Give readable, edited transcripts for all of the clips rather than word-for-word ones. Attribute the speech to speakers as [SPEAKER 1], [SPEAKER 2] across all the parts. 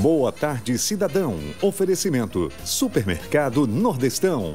[SPEAKER 1] Boa tarde, cidadão. Oferecimento: Supermercado Nordestão.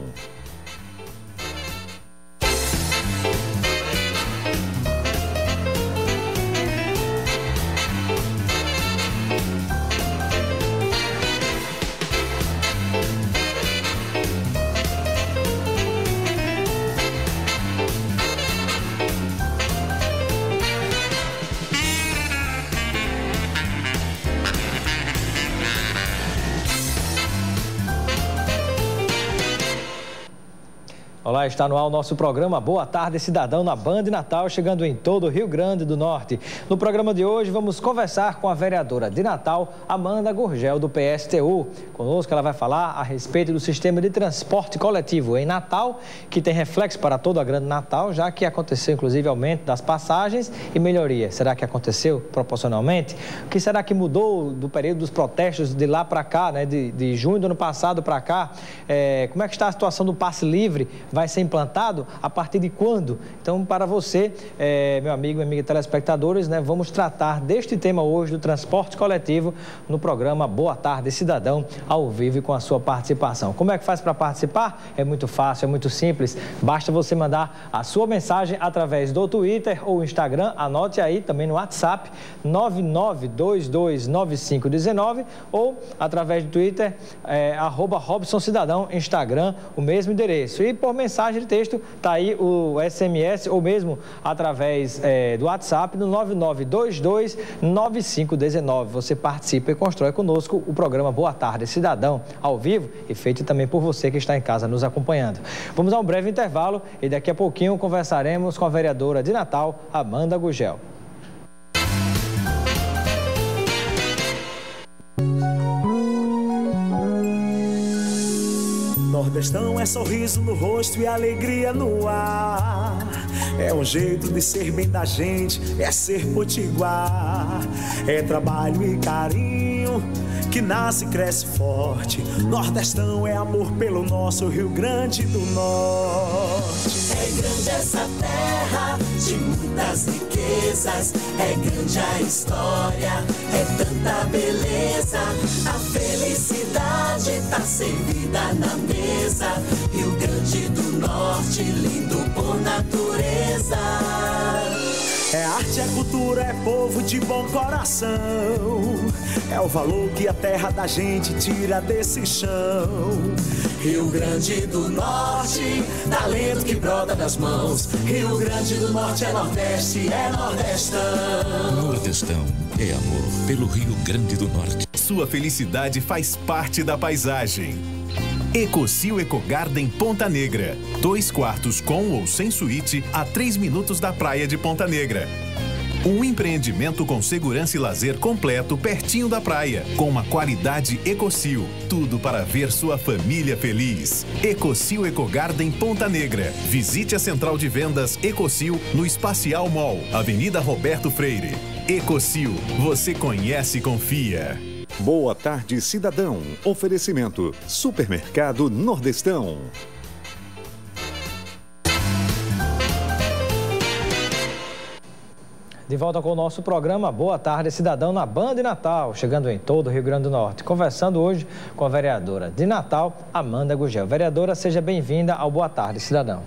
[SPEAKER 2] Olá, está no ar o nosso programa Boa Tarde Cidadão na Band Natal, chegando em todo o Rio Grande do Norte. No programa de hoje vamos conversar com a vereadora de Natal, Amanda Gurgel, do PSTU. Conosco ela vai falar a respeito do sistema de transporte coletivo em Natal, que tem reflexo para toda a Grande Natal, já que aconteceu inclusive aumento das passagens e melhoria. Será que aconteceu proporcionalmente? O que será que mudou do período dos protestos de lá para cá, né, de junho do ano passado para cá? Como é que está a situação do passe livre? Vai ser implantado? A partir de quando? Então, para você, meu amigo e amiga telespectadores, né, vamos tratar deste tema hoje do transporte coletivo no programa Boa Tarde Cidadão, ao vivo e com a sua participação. Como é que faz para participar? É muito fácil, é muito simples. Basta você mandar a sua mensagem através do Twitter ou Instagram. Anote aí também no WhatsApp 99229519 ou através do Twitter @RobsonCidadão, Instagram, o mesmo endereço. E por mensagem de texto, está aí o SMS ou mesmo através do WhatsApp no 99229519. Você participa e constrói conosco o programa Boa Tarde Cidadão, ao vivo e feito também por você que está em casa nos acompanhando. Vamos a um breve intervalo e daqui a pouquinho conversaremos com a vereadora de Natal, Amanda Gurgel.
[SPEAKER 3] Nordestão é sorriso no rosto e alegria no ar. É um jeito de ser bem da gente, é ser potiguar. É trabalho e carinho que nasce e cresce forte. Nordestão é amor pelo nosso Rio Grande do Norte.
[SPEAKER 4] É grande essa terra de muitas riquezas, é grande a história, é tanta beleza. A felicidade tá servida na mesa. Rio Grande do Norte, lindo por natureza.
[SPEAKER 3] É arte, é cultura, é povo de bom coração. É o valor que a terra da gente tira desse chão.
[SPEAKER 4] Rio Grande do Norte, talento que brota das mãos. Rio Grande do Norte é Nordeste, é Nordestão.
[SPEAKER 5] Nordestão é amor pelo Rio Grande do Norte.
[SPEAKER 1] Sua felicidade faz parte da paisagem. Ecocil Ecogarden Ponta Negra. 2 quartos com ou sem suíte a 3 minutos da praia de Ponta Negra. Um empreendimento com segurança e lazer completo pertinho da praia, com uma qualidade Ecocil. Tudo para ver sua família feliz. Ecocil Ecogarden Ponta Negra. Visite a central de vendas Ecocil no Espacial Mall, Avenida Roberto Freire. Ecocil, você conhece e confia. Boa tarde, cidadão. Oferecimento: Supermercado Nordestão.
[SPEAKER 2] De volta com o nosso programa Boa Tarde Cidadão na Band Natal, chegando em todo o Rio Grande do Norte. Conversando hoje com a vereadora de Natal, Amanda Gurgel. Vereadora, seja bem-vinda ao Boa Tarde Cidadão.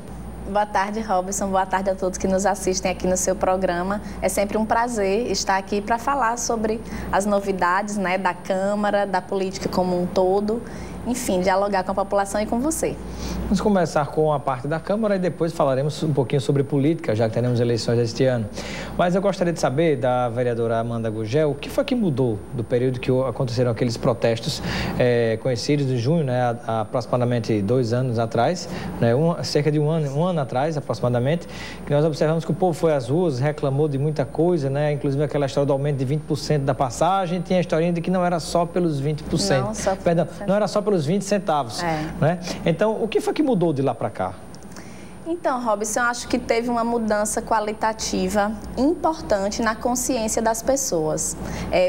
[SPEAKER 6] Boa tarde, Robson. Boa tarde a todos que nos assistem aqui no seu programa. É sempre um prazer estar aqui para falar sobre as novidades, né, da Câmara, da política como um todo. Enfim, dialogar com a população e com você.
[SPEAKER 2] Vamos começar com a parte da Câmara e depois falaremos um pouquinho sobre política, já que teremos eleições este ano. Mas eu gostaria de saber da vereadora Amanda Gurgel, o que foi que mudou do período que aconteceram aqueles protestos conhecidos de junho, né, há aproximadamente 2 anos atrás, né, cerca de um ano atrás, aproximadamente, que nós observamos que o povo foi às ruas, reclamou de muita coisa, né, inclusive aquela história do aumento de 20% da passagem, tinha a historinha de que não era só pelos 20%. Não era só pelos 20 centavos. Né? Então, o que foi que mudou de lá para cá?
[SPEAKER 6] Então, Robson, eu acho que teve uma mudança qualitativa importante na consciência das pessoas.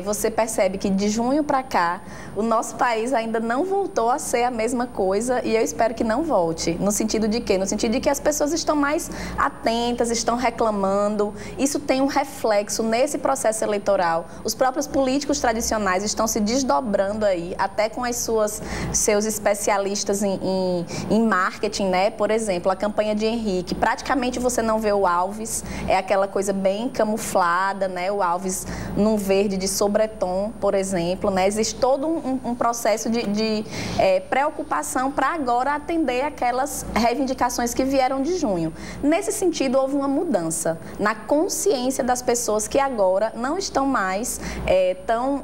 [SPEAKER 6] Você percebe que de junho para cá, o nosso país ainda não voltou a ser a mesma coisa e eu espero que não volte. No sentido de quê? No sentido de que as pessoas estão mais atentas, estão reclamando. Isso tem um reflexo nesse processo eleitoral. Os próprios políticos tradicionais estão se desdobrando aí, até com seus especialistas em marketing, né? Por exemplo, a campanha de Henrique, praticamente você não vê o Alves, é aquela coisa bem camuflada, né? O Alves num verde de sobretom, por exemplo, né? Existe todo um processo de preocupação para agora atender aquelas reivindicações que vieram de junho. Nesse sentido, houve uma mudança na consciência das pessoas que agora não estão mais tão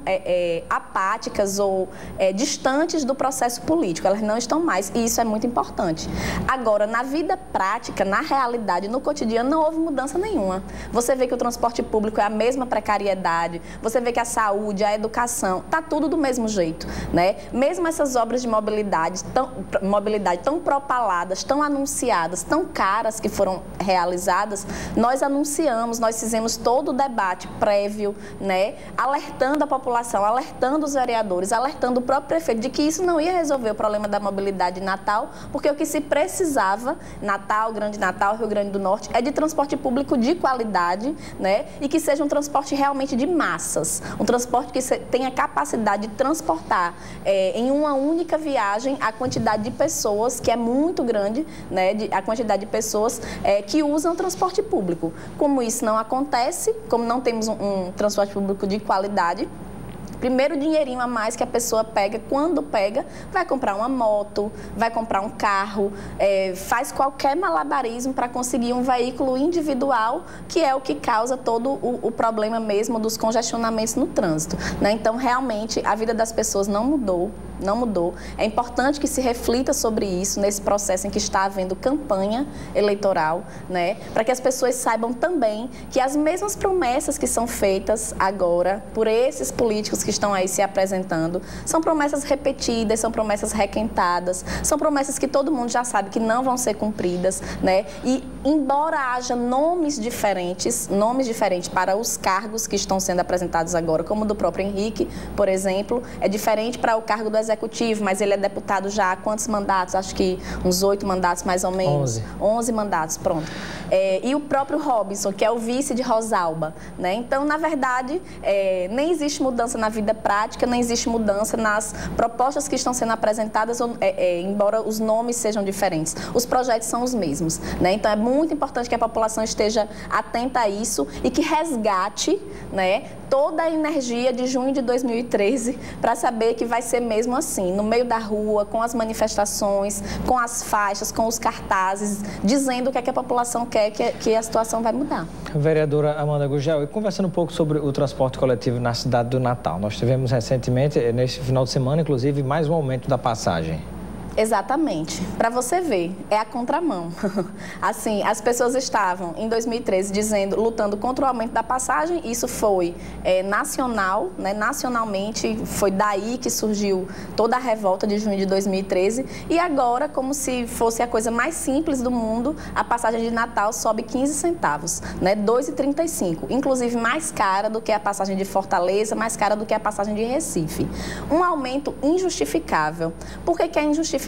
[SPEAKER 6] apáticas ou distantes do processo político, elas não estão mais, e isso é muito importante. Agora, na vida prática, na realidade, no cotidiano, não houve mudança nenhuma. Você vê que o transporte público é a mesma precariedade, você vê que a saúde, a educação, está tudo do mesmo jeito, né? Mesmo essas obras de mobilidade tão propaladas, tão anunciadas, tão caras que foram realizadas, nós anunciamos, nós fizemos todo o debate prévio, né? Alertando a população, alertando os vereadores, alertando o próprio prefeito de que isso não ia resolver o problema da mobilidade em Natal, porque o que se precisava, Natal, Grande Natal, Rio Grande do Norte, é de transporte público de qualidade, né? E que seja um transporte realmente de massas, um transporte que tenha capacidade de transportar em uma única viagem a quantidade de pessoas, que é muito grande, né? A quantidade de pessoas que usam o transporte público. Como isso não acontece, como não temos um transporte público de qualidade, primeiro dinheirinho a mais que a pessoa pega, quando pega, vai comprar uma moto, vai comprar um carro, faz qualquer malabarismo para conseguir um veículo individual, que é o que causa todo o problema mesmo dos congestionamentos no trânsito, né? Então, realmente, a vida das pessoas não mudou. É importante que se reflita sobre isso nesse processo em que está havendo campanha eleitoral, né? Para que as pessoas saibam também que as mesmas promessas que são feitas agora por esses políticos que estão aí se apresentando são promessas repetidas, são promessas requentadas, são promessas que todo mundo já sabe que não vão ser cumpridas, né? E embora haja nomes diferentes para os cargos que estão sendo apresentados agora, como o do próprio Henrique, por exemplo, é diferente para o cargo do executivo, mas ele é deputado já há quantos mandatos? Acho que uns 8 mandatos mais ou menos. 11 mandatos, pronto. E o próprio Robson, que é o vice de Rosalba, né? Então, na verdade, nem existe mudança na vida prática, nem existe mudança nas propostas que estão sendo apresentadas, embora os nomes sejam diferentes. Os projetos são os mesmos, né? Então, é muito importante que a população esteja atenta a isso e que resgate, né, toda a energia de junho de 2013 para saber que vai ser mesmo assim, no meio da rua, com as manifestações, com as faixas, com os cartazes, dizendo o que é que a população quer, que a situação vai mudar.
[SPEAKER 2] Vereadora Amanda Gurgel, e conversando um pouco sobre o transporte coletivo na cidade do Natal, nós tivemos recentemente, nesse final de semana, inclusive, mais um aumento da passagem.
[SPEAKER 6] Exatamente. Para você ver, é a contramão. Assim, as pessoas estavam, em 2013, lutando contra o aumento da passagem. Isso foi nacional, né? Nacionalmente, foi daí que surgiu toda a revolta de junho de 2013. E agora, como se fosse a coisa mais simples do mundo, a passagem de Natal sobe 15 centavos, né? 2,35. Inclusive, mais cara do que a passagem de Fortaleza, mais cara do que a passagem de Recife. Um aumento injustificável. Por que é injustificável?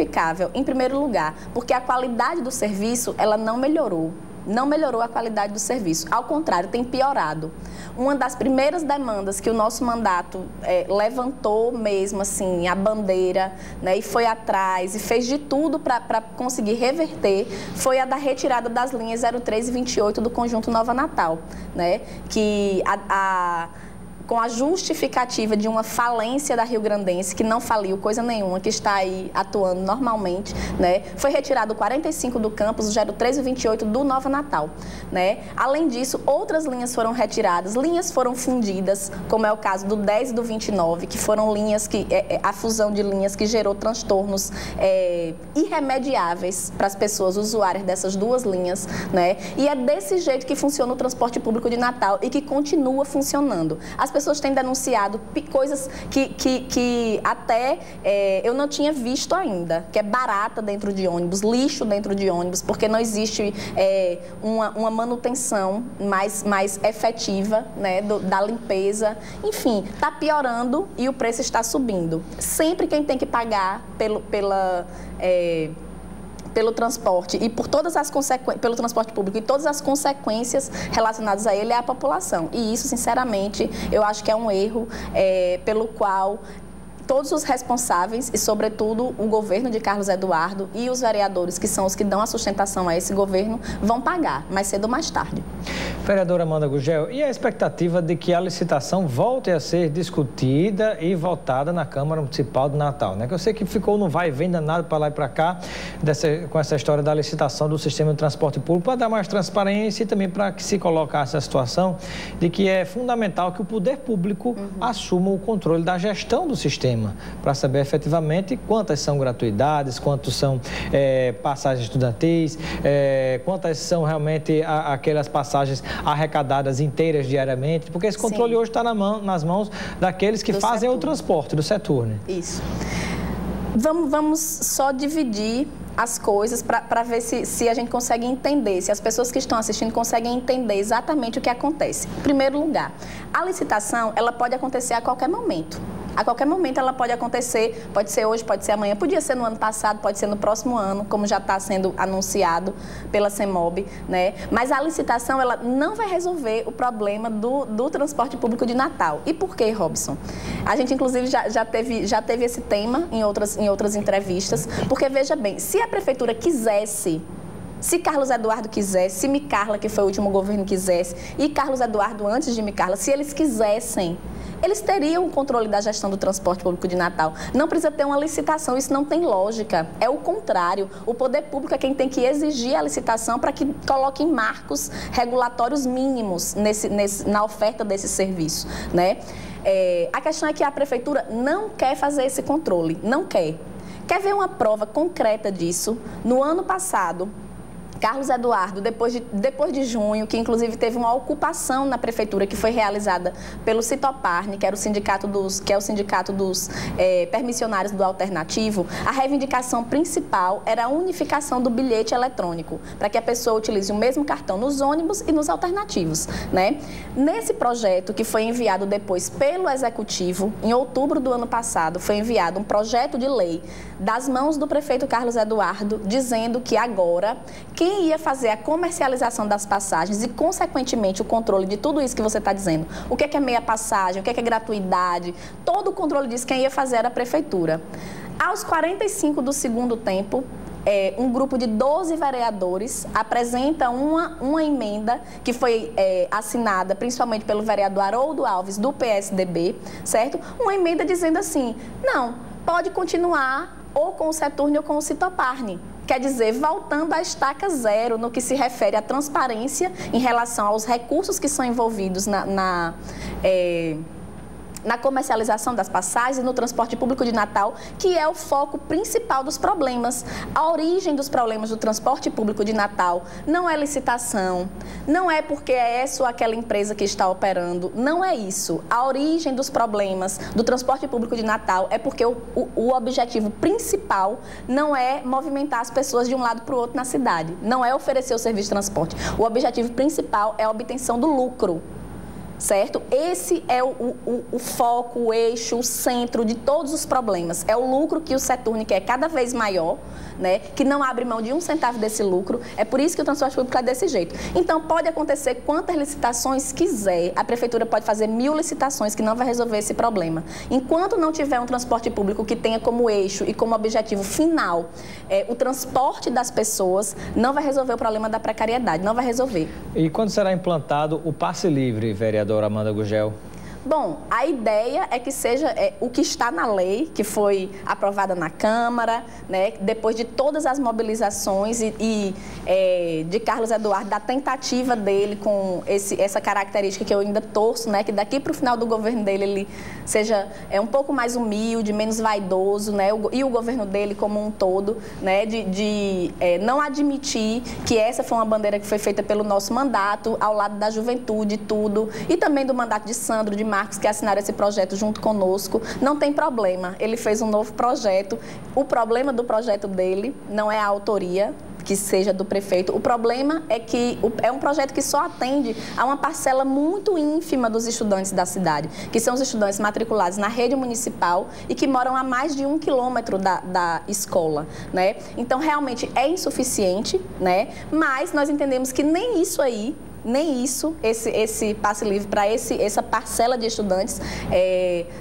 [SPEAKER 6] Em primeiro lugar, porque a qualidade do serviço, ela não melhorou. Não melhorou a qualidade do serviço. Ao contrário, tem piorado. Uma das primeiras demandas que o nosso mandato levantou mesmo, assim, a bandeira, né, e foi atrás e fez de tudo para conseguir reverter, foi a da retirada das linhas 03 e 28 do Conjunto Nova Natal, né, que com a justificativa de uma falência da Rio Grandense, que não faliu coisa nenhuma, que está aí atuando normalmente, né? Foi retirado 45 do campus, o 03 e 28 do Nova Natal, né? Além disso, outras linhas foram retiradas, linhas foram fundidas, como é o caso do 10 e do 29, que foram linhas que, a fusão de linhas que gerou transtornos irremediáveis para as pessoas usuárias dessas duas linhas, né? E é desse jeito que funciona o transporte público de Natal e que continua funcionando. As pessoas têm denunciado coisas que até eu não tinha visto ainda, que é barata dentro de ônibus, lixo dentro de ônibus, porque não existe uma manutenção mais efetiva, né, da limpeza. Enfim, está piorando e o preço está subindo. Sempre quem tem que pagar pelo transporte e por todas as pelo transporte público e todas as consequências relacionadas a ele é a população. E isso, sinceramente, eu acho que é um erro pelo qual todos os responsáveis e, sobretudo, o governo de Carlos Eduardo e os vereadores, que são os que dão a sustentação a esse governo, vão pagar, mais cedo ou mais tarde.
[SPEAKER 2] Vereadora Amanda Gurgel, e a expectativa de que a licitação volte a ser discutida e votada na Câmara Municipal de Natal, né? Que eu sei que ficou no vai e vem danado para lá e para cá com essa história da licitação do sistema de transporte público, para dar mais transparência e também para que se colocasse a situação de que é fundamental que o poder público assuma o controle da gestão do sistema, para saber efetivamente quantas são gratuidades, quantos são passagens estudantis, quantas são realmente aquelas passagens arrecadadas inteiras diariamente, porque esse controle hoje está nas mãos daqueles que fazem o transporte do setor, né?
[SPEAKER 6] Isso. Vamos só dividir as coisas para ver se a gente consegue entender, se as pessoas que estão assistindo conseguem entender exatamente o que acontece. Em primeiro lugar, a licitação, ela pode acontecer a qualquer momento. A qualquer momento ela pode acontecer, pode ser hoje, pode ser amanhã, podia ser no ano passado, pode ser no próximo ano, como já está sendo anunciado pela CEMOB, né? Mas a licitação, ela não vai resolver o problema do transporte público de Natal. E por quê, Robson? A gente, inclusive, já teve esse tema em outras entrevistas, porque, veja bem, se a Prefeitura quisesse, se Carlos Eduardo quisesse, se Micarla, que foi o último governo, quisesse, e Carlos Eduardo antes de Micarla, se eles quisessem, eles teriam o controle da gestão do transporte público de Natal. Não precisa ter uma licitação, isso não tem lógica. É o contrário. O poder público é quem tem que exigir a licitação para que coloquem marcos regulatórios mínimos na oferta desse serviço, né? A questão é que a Prefeitura não quer fazer esse controle, não quer. Quer ver uma prova concreta disso? No ano passado, Carlos Eduardo, depois de junho, que inclusive teve uma ocupação na prefeitura que foi realizada pelo Citoparne, que é o sindicato dos permissionários do alternativo, a reivindicação principal era a unificação do bilhete eletrônico, para que a pessoa utilize o mesmo cartão nos ônibus e nos alternativos, né? Nesse projeto, que foi enviado depois pelo Executivo, em outubro do ano passado, foi enviado um projeto de lei das mãos do prefeito Carlos Eduardo, dizendo que agora quem ia fazer a comercialização das passagens e, consequentemente, o controle de tudo isso que você está dizendo, o que é meia passagem, o que é gratuidade, todo o controle disso, quem ia fazer era a Prefeitura. Aos 45 do segundo tempo, um grupo de 12 vereadores apresenta uma emenda que foi assinada principalmente pelo vereador Haroldo Alves, do PSDB, certo? Uma emenda dizendo assim, não, pode continuar ou com o Seturne ou com o Citoparne. Quer dizer, voltando à estaca zero no que se refere à transparência em relação aos recursos que são envolvidos na comercialização das passagens e no transporte público de Natal, que é o foco principal dos problemas. A origem dos problemas do transporte público de Natal não é licitação, não é porque é essa ou aquela empresa que está operando, não é isso. A origem dos problemas do transporte público de Natal é porque o objetivo principal não é movimentar as pessoas de um lado para o outro na cidade, não é oferecer o serviço de transporte. O objetivo principal é a obtenção do lucro. Certo? Esse é o foco, o eixo, o centro de todos os problemas. É o lucro que o Seturne quer cada vez maior, né? Que não abre mão de um centavo desse lucro. É por isso que o transporte público é desse jeito. Então, pode acontecer quantas licitações quiser. A Prefeitura pode fazer 1000 licitações que não vai resolver esse problema. Enquanto não tiver um transporte público que tenha como eixo e como objetivo final o transporte das pessoas, não vai resolver o problema da precariedade, não vai resolver.
[SPEAKER 2] E quando será implantado o passe livre, vereadora Amanda Gurgel?
[SPEAKER 6] Bom, a ideia é que seja o que está na lei, que foi aprovada na Câmara, né, depois de todas as mobilizações de Carlos Eduardo, da tentativa dele com essa característica que eu ainda torço, né, que daqui para o final do governo dele ele seja um pouco mais humilde, menos vaidoso, né, e o governo dele como um todo, né, de não admitir que essa foi uma bandeira que foi feita pelo nosso mandato, ao lado da juventude, tudo, e também do mandato de Sandro, de Marcos, que assinaram esse projeto junto conosco. Não tem problema, ele fez um novo projeto. O problema do projeto dele não é a autoria, que seja do prefeito. O problema é que é um projeto que só atende a uma parcela muito ínfima dos estudantes da cidade, que são os estudantes matriculados na rede municipal e que moram a mais de 1 quilômetro da escola, né? Então, realmente é insuficiente, né? Mas nós entendemos que nem isso aí, nem isso, esse passe livre para essa parcela de estudantes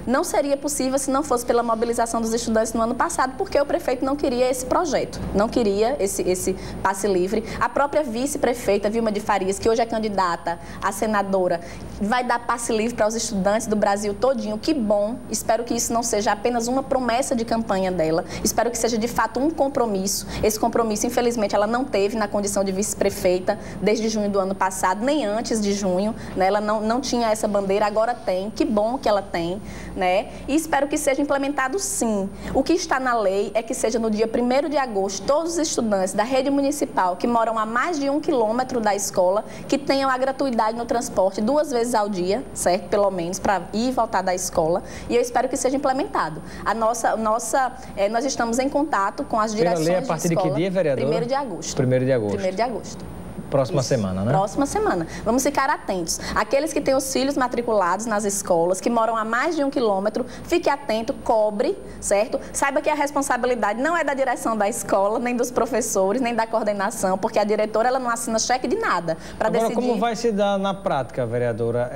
[SPEAKER 6] não seria possível se não fosse pela mobilização dos estudantes no ano passado, porque o prefeito não queria esse projeto, não queria esse passe livre. A própria vice-prefeita Vilma de Farias, que hoje é candidata a senadora, vai dar passe livre para os estudantes do Brasil todinho. Que bom, espero que isso não seja apenas uma promessa de campanha dela, espero que seja de fato um compromisso. Esse compromisso, infelizmente, ela não teve na condição de vice-prefeita desde junho do ano passado, nem antes de junho, né? Ela não tinha essa bandeira, agora tem, que bom que ela tem, né? E espero que seja implementado sim. O que está na lei é que seja no dia 1º de agosto, todos os estudantes da rede municipal que moram a mais de 1 quilômetro da escola, que tenham a gratuidade no transporte 2 vezes ao dia, certo? Pelo menos, para ir e voltar da escola, e eu espero que seja implementado. Nós estamos em contato com as direções de escola. A partir de que dia, vereadora?
[SPEAKER 2] 1º de agosto.
[SPEAKER 6] 1º de agosto. 1º de agosto.
[SPEAKER 2] Próxima
[SPEAKER 6] Isso.
[SPEAKER 2] semana, né?
[SPEAKER 6] Próxima semana. Vamos ficar atentos. Aqueles que têm os filhos matriculados nas escolas, que moram a mais de 1 quilômetro, fique atento, cobre, certo? Saiba que a responsabilidade não é da direção da escola, nem dos professores, nem da coordenação, porque a diretora ela não assina cheque de nada para decidir.
[SPEAKER 2] Agora, como vai se dar na prática, vereadora,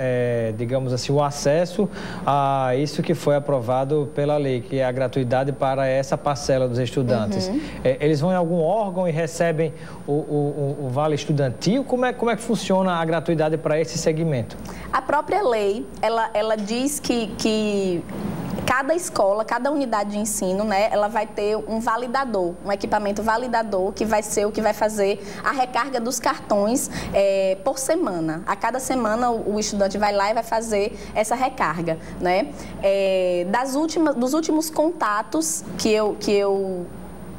[SPEAKER 2] digamos assim, o acesso a isso que foi aprovado pela lei, que é a gratuidade para essa parcela dos estudantes?
[SPEAKER 6] Uhum.
[SPEAKER 2] Eles vão em algum órgão e recebem o vale estudantil? Como é que funciona a gratuidade para esse segmento?
[SPEAKER 6] A própria lei, ela diz que cada escola, cada unidade de ensino, né, ela vai ter um validador, um equipamento validador, que vai ser o que vai fazer a recarga dos cartões por semana. A cada semana o estudante vai lá e vai fazer essa recarga, né? Dos últimos contatos que eu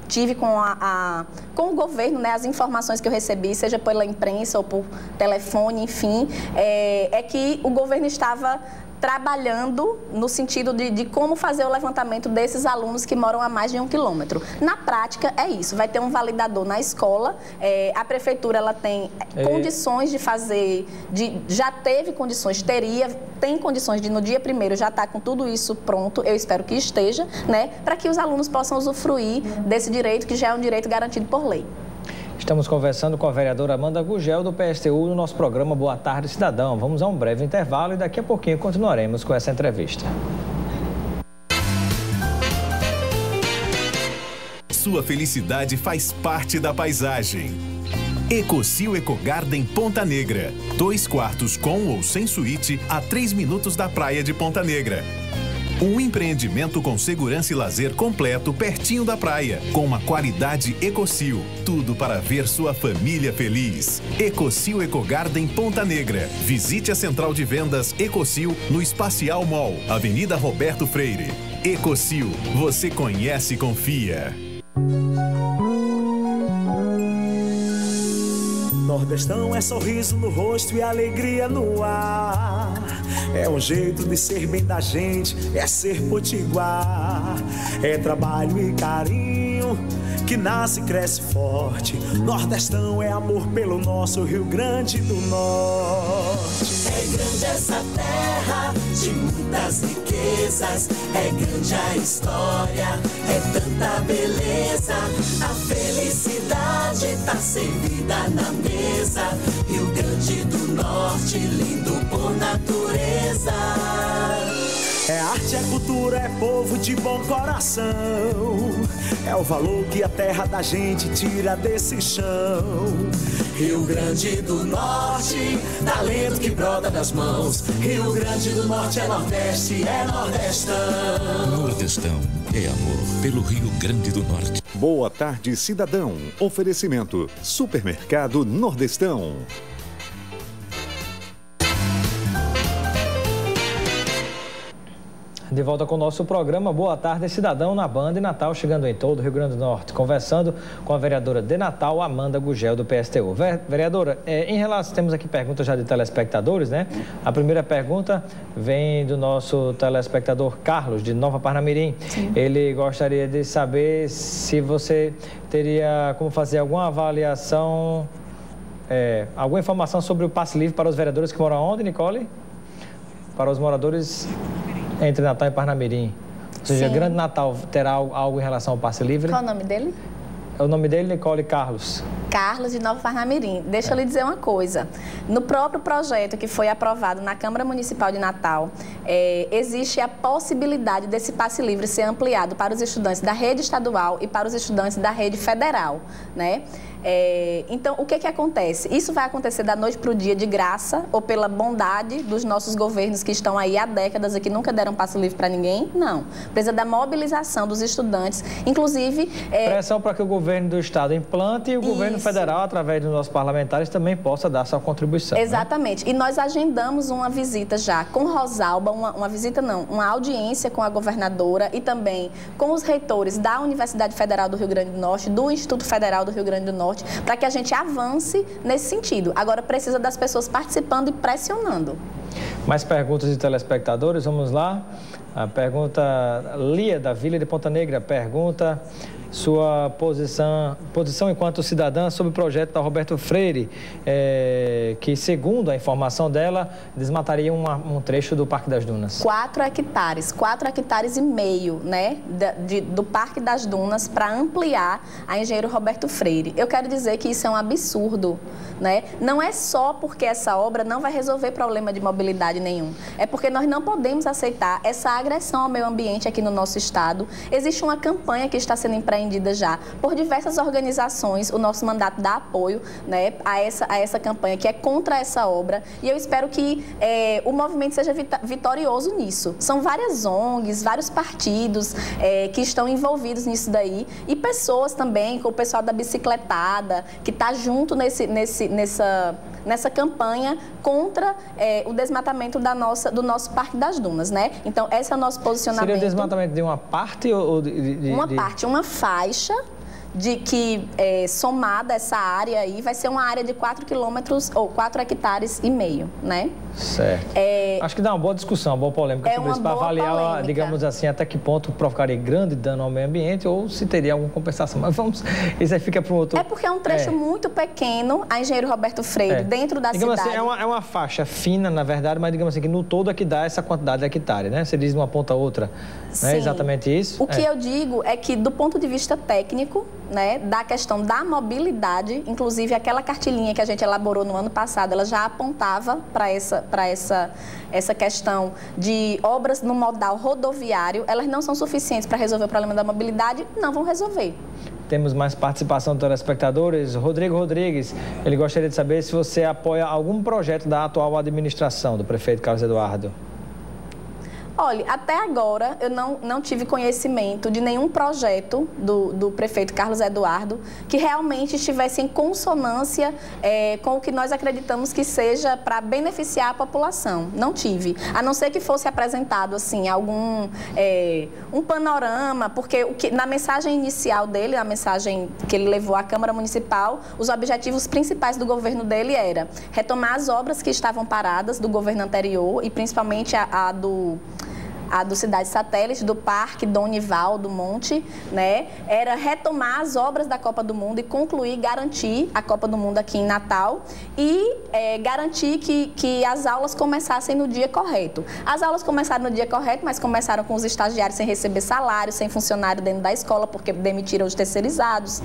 [SPEAKER 6] tive com o governo, né, as informações que eu recebi, seja pela imprensa ou por telefone, enfim, é que o governo estava trabalhando no sentido de como fazer o levantamento desses alunos que moram a mais de 1 quilômetro. Na prática, é isso. Vai ter um validador na escola. A prefeitura ela tem condições de fazer, já teve condições, tem condições de no dia 1º já estar com tudo isso pronto, eu espero que esteja, né, para que os alunos possam usufruir desse direito, que já é um direito garantido por lei.
[SPEAKER 2] Estamos conversando com a vereadora Amanda Gurgel, do PSTU, no nosso programa Boa Tarde, Cidadão. Vamos a um breve intervalo e daqui a pouquinho continuaremos com essa entrevista.
[SPEAKER 1] Sua felicidade faz parte da paisagem. Ecosil Ecogarden Ponta Negra. 2 quartos com ou sem suíte a 3 minutos da praia de Ponta Negra. Um empreendimento com segurança e lazer completo pertinho da praia, com uma qualidade Ecosil. Tudo para ver sua família feliz. Ecosil Ecogarden Ponta Negra. Visite a central de vendas Ecosil no Espacial Mall, Avenida Roberto Freire. Ecosil, você conhece e confia.
[SPEAKER 3] Nordestão é sorriso no rosto e alegria no ar. É um jeito de ser bem da gente, é ser potiguar. É trabalho e carinho que nasce e cresce forte. Nordestão é amor pelo nosso Rio Grande do Norte.
[SPEAKER 4] É grande essa terra de muitas riquezas, é grande a história, é tanta beleza. A felicidade tá servida na mesa. Rio Grande do Norte, lindo por natureza.
[SPEAKER 3] É arte, é cultura, é povo de bom coração. É o valor que a terra da gente tira desse chão.
[SPEAKER 4] Rio Grande do Norte, talento que brota das mãos. Rio Grande do Norte é Nordeste, é Nordestão.
[SPEAKER 5] Nordestão é amor pelo Rio Grande do Norte.
[SPEAKER 1] Boa tarde, cidadão. Oferecimento: Supermercado Nordestão.
[SPEAKER 2] De volta com o nosso programa Boa Tarde, Cidadão, na Band de Natal, chegando em todo o Rio Grande do Norte, conversando com a vereadora de Natal, Amanda Gurgel, do PSTU. Vereadora, em relação, temos aqui perguntas já de telespectadores, né? A primeira pergunta vem do nosso telespectador Carlos, de Nova Parnamirim. Sim. Ele gostaria de saber se você teria como fazer alguma avaliação, alguma informação sobre o passe livre para os vereadores que moram onde, Nicole? Para os moradores entre Natal e Parnamirim. Ou seja, Grande Natal terá algo em relação ao passe livre?
[SPEAKER 6] Qual o nome dele?
[SPEAKER 2] O nome dele, Nicole Carlos.
[SPEAKER 6] Carlos, de Nova Parnamirim. Deixa eu lhe dizer uma coisa. No próprio projeto que foi aprovado na Câmara Municipal de Natal, existe a possibilidade desse passe livre ser ampliado para os estudantes da rede estadual e para os estudantes da rede federal, né? Então, o que acontece? Isso vai acontecer da noite para o dia de graça ou pela bondade dos nossos governos que estão aí há décadas e que nunca deram passe livre para ninguém? Não. Precisa da mobilização dos estudantes, inclusive...
[SPEAKER 2] Pressão para que o governo do estado implante e o governo federal, através dos nossos parlamentares, também possa dar sua contribuição.
[SPEAKER 6] Exatamente. Né? E nós agendamos uma visita já com Rosalba, uma audiência com a governadora e também com os reitores da Universidade Federal do Rio Grande do Norte, do Instituto Federal do Rio Grande do Norte, para que a gente avance nesse sentido. Agora, precisa das pessoas participando e pressionando. Mais
[SPEAKER 2] perguntas de telespectadores, vamos lá. A pergunta, Lia, da Vila de Ponta Negra, pergunta sua posição enquanto cidadã sobre o projeto da Roberto Freire, que, segundo a informação dela, desmataria um trecho do Parque das Dunas.
[SPEAKER 6] 4 hectares e meio, né, do Parque das Dunas para ampliar a Engenheiro Roberto Freire. Eu quero dizer que isso é um absurdo, né? Não é só porque essa obra não vai resolver problema de mobilidade nenhum. É porque nós não podemos aceitar essa agressão ao meio ambiente aqui no nosso estado. Existe uma campanha que está sendo empreendida já por diversas organizações. O nosso mandato dá apoio, né, a essa campanha que é contra essa obra, e eu espero que o movimento seja vitorioso nisso. São várias ONGs, vários partidos que estão envolvidos nisso daí, e pessoas também, com o pessoal da bicicletada, que está junto nessa campanha contra o desmatamento do nosso Parque das Dunas, né? Então, esse é o nosso posicionamento.
[SPEAKER 2] Seria o desmatamento de uma parte ou
[SPEAKER 6] uma faixa de que, somada essa área aí, vai ser uma área de 4 quilômetros ou 4 hectares e meio, né?
[SPEAKER 2] Certo. Acho que dá uma boa discussão, uma boa polêmica sobre isso, para avaliar, digamos assim, até que ponto provocaria grande dano ao meio ambiente ou se teria alguma compensação. Mas isso aí fica para um outro...
[SPEAKER 6] É porque é um trecho muito pequeno, a Engenheiro Roberto Freire, dentro da
[SPEAKER 2] digamos
[SPEAKER 6] cidade.
[SPEAKER 2] Assim, é uma faixa fina, na verdade, mas digamos assim, que no todo é que dá essa quantidade de hectare, né? Você diz de uma ponta a outra, não é exatamente isso?
[SPEAKER 6] O que eu digo é que, do ponto de vista técnico, né, da questão da mobilidade, inclusive aquela cartilhinha que a gente elaborou no ano passado, ela já apontava para essa questão de obras no modal rodoviário. Elas não são suficientes para resolver o problema da mobilidade, não vão resolver.
[SPEAKER 2] Temos mais participação dos telespectadores. Rodrigo Rodrigues, ele gostaria de saber se você apoia algum projeto da atual administração do prefeito Carlos Eduardo.
[SPEAKER 6] Olha, até agora eu não tive conhecimento de nenhum projeto do prefeito Carlos Eduardo que realmente estivesse em consonância com o que nós acreditamos que seja para beneficiar a população. Não tive. A não ser que fosse apresentado assim, um panorama, porque na mensagem inicial dele, na mensagem que ele levou à Câmara Municipal, os objetivos principais do governo dele era retomar as obras que estavam paradas do governo anterior e principalmente a do Cidade Satélite, do Parque Dom Nivaldo Monte, né? Era retomar as obras da Copa do Mundo e concluir, garantir a Copa do Mundo aqui em Natal e garantir que as aulas começassem no dia correto. As aulas começaram no dia correto, mas começaram com os estagiários sem receber salário, sem funcionário dentro da escola, porque demitiram os terceirizados.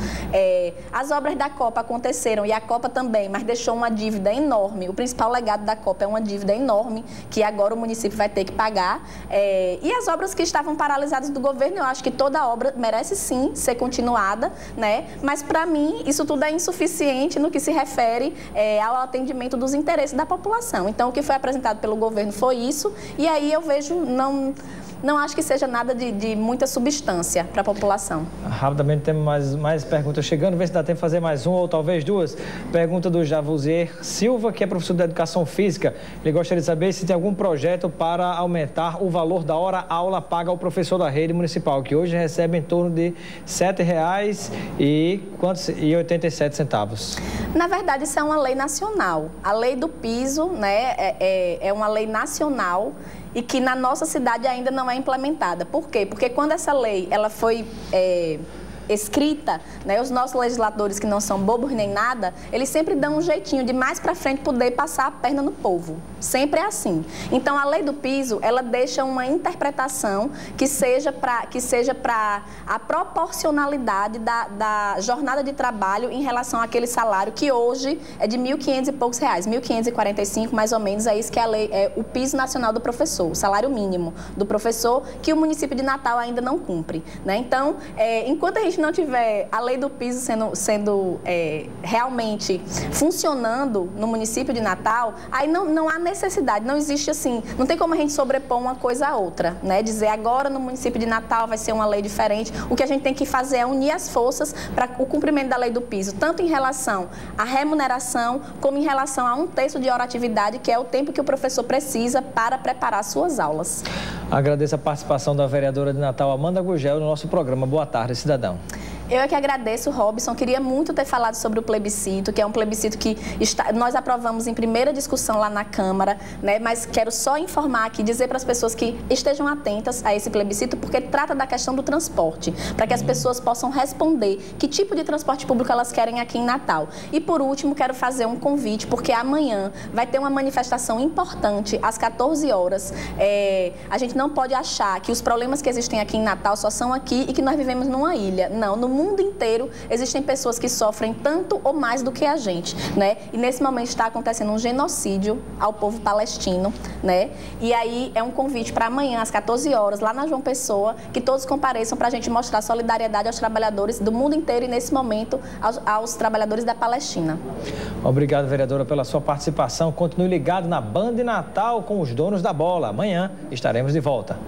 [SPEAKER 6] As obras da Copa aconteceram e a Copa também, mas deixou uma dívida enorme. O principal legado da Copa é uma dívida enorme que agora o município vai ter que pagar. E as obras que estavam paralisadas do governo, eu acho que toda obra merece sim ser continuada, né? Mas para mim isso tudo é insuficiente no que se refere ao atendimento dos interesses da população. Então o que foi apresentado pelo governo foi isso, e aí eu vejo não acho que seja nada de muita substância para a população.
[SPEAKER 2] Rapidamente temos mais perguntas chegando, vê se dá tempo de fazer mais uma ou talvez duas. Pergunta do Javuzier Silva, que é professor de Educação Física. Ele gostaria de saber se tem algum projeto para aumentar o valor da hora-aula paga ao professor da rede municipal, que hoje recebe em torno de R$ 7,87.
[SPEAKER 6] Na verdade, isso é uma lei nacional. A lei do piso, né, é uma lei nacional e que na nossa cidade ainda não é implementada. Por quê? Porque quando essa lei ela foi escrita, né, os nossos legisladores, que não são bobos nem nada, eles sempre dão um jeitinho de mais para frente poder passar a perna no povo. Sempre é assim. Então, a lei do piso, ela deixa uma interpretação que seja para a proporcionalidade da jornada de trabalho em relação àquele salário que hoje é de R$ 1.500 e poucos reais, R$ 1.545, mais ou menos, é isso que a lei, é o piso nacional do professor, o salário mínimo do professor, que o município de Natal ainda não cumpre, né? Então, enquanto a gente não tiver a lei do piso sendo realmente funcionando no município de Natal, aí não há necessidade, não existe assim, não tem como a gente sobrepor uma coisa à outra, né? Dizer agora no município de Natal vai ser uma lei diferente. O que a gente tem que fazer é unir as forças para o cumprimento da lei do piso, tanto em relação à remuneração, como em relação a 1/3 de hora atividade, que é o tempo que o professor precisa para preparar suas aulas.
[SPEAKER 2] Agradeço a participação da vereadora de Natal, Amanda Gurgel, no nosso programa Boa Tarde, Cidadão.
[SPEAKER 6] Eu é que agradeço, Robson. Queria muito ter falado sobre o plebiscito, que é um plebiscito que nós aprovamos em primeira discussão lá na Câmara, né? Mas quero só informar aqui, dizer para as pessoas que estejam atentas a esse plebiscito, porque trata da questão do transporte, para que as pessoas possam responder que tipo de transporte público elas querem aqui em Natal. E, por último, quero fazer um convite, porque amanhã vai ter uma manifestação importante, às 14 horas. A gente não pode achar que os problemas que existem aqui em Natal só são aqui e que nós vivemos numa ilha. Não, no mundo inteiro existem pessoas que sofrem tanto ou mais do que a gente, né? E nesse momento está acontecendo um genocídio ao povo palestino, né? E aí é um convite para amanhã, às 14 horas, lá na João Pessoa, que todos compareçam para a gente mostrar solidariedade aos trabalhadores do mundo inteiro e, nesse momento, aos trabalhadores da Palestina.
[SPEAKER 2] Obrigado, vereadora, pela sua participação. Continue ligado na Band Natal com os donos da bola. Amanhã estaremos de volta.